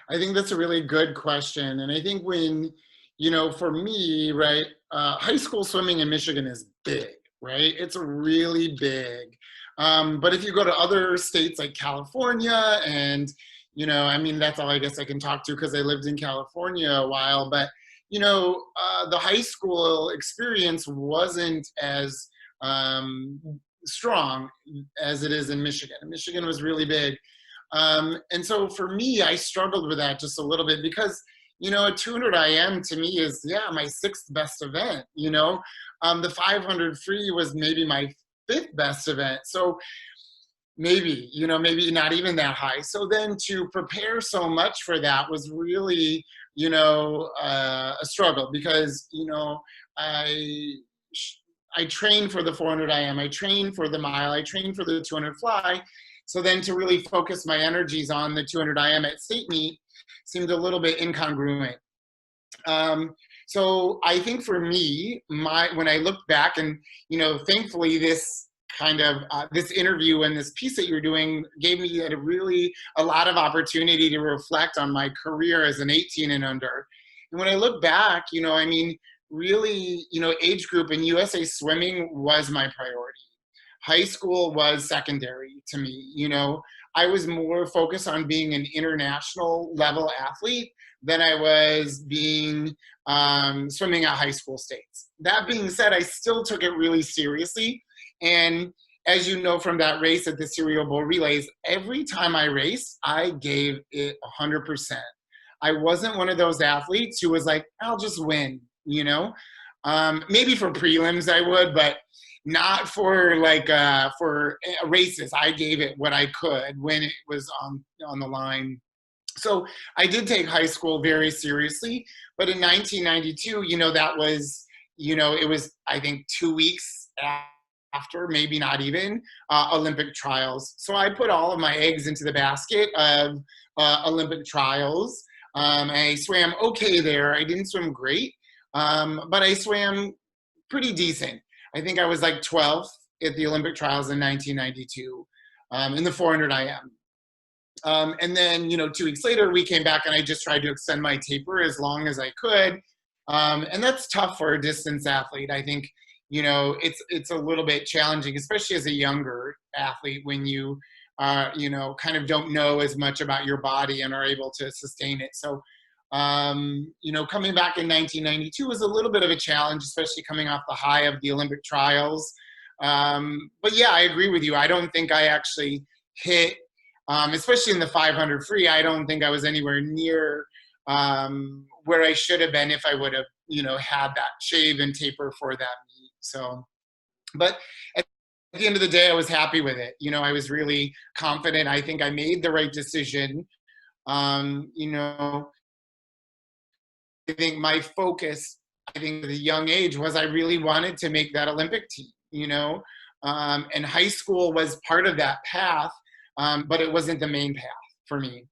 I think that's a really good question. And I think when, you know, for me, right, high school swimming in Michigan is big, right? It's really big. But if you go to other states like California and, you know, I mean, that's all I guess I can talk to because I lived in California a while, but, you know, the high school experience wasn't as um, strong as it is in Michigan. Michigan was really big. And so for me, I struggled with that just a little bit because, you know, a 200 IM to me is, yeah, my sixth best event, you know. The 500 free was maybe my fifth best event. So maybe, you know, maybe not even that high. So then to prepare so much for that was really, you know, a struggle because, you know, I, I trained for the 400 IM, I trained for the mile, I trained for the 200 fly. So then to really focus my energies on the 200 IM at state meet seemed a little bit incongruent. Um, so I think for me, when I look back and, you know, thankfully this kind of this interview and this piece that you're doing gave me a lot of opportunity to reflect on my career as an 18 and under. And when I look back, you know, I mean, really, you know, age group in USA swimming was my priority. High school was secondary to me. You know, I was more focused on being an international level athlete than I was being swimming at high school states. That being said, I still took it really seriously. And as you know from that race at the Cereal Bowl Relays, every time I raced, I gave it 100%. I wasn't one of those athletes who was like, I'll just win, you know? Maybe for prelims I would, but not for like for races. I gave it what I could when it was on the line. So I did take high school very seriously, but in 1992, you know, that was, you know, it was I think 2 weeks after, maybe not even Olympic trials. So I put all of my eggs into the basket of Olympic trials. I swam okay there. I didn't swim great, but I swam pretty decent. I think I was like 12th at the Olympic trials in 1992 in the 400 IM. And then, you know, 2 weeks later, we came back and I just tried to extend my taper as long as I could. And that's tough for a distance athlete. I think, you know, it's a little bit challenging, especially as a younger athlete when you know, kind of don't know as much about your body and are able to sustain it. So, you know, coming back in 1992 was a little bit of a challenge, especially coming off the high of the Olympic trials. But yeah, I agree with you. I don't think I actually hit, especially in the 500 free, I don't think I was anywhere near where I should have been if I would have, you know, had that shave and taper for that meet. So, but at the end of the day, I was happy with it. You know, I was really confident. I think I made the right decision. You know, I think my focus, I think at a young age, was I really wanted to make that Olympic team, you know, and high school was part of that path, but it wasn't the main path for me.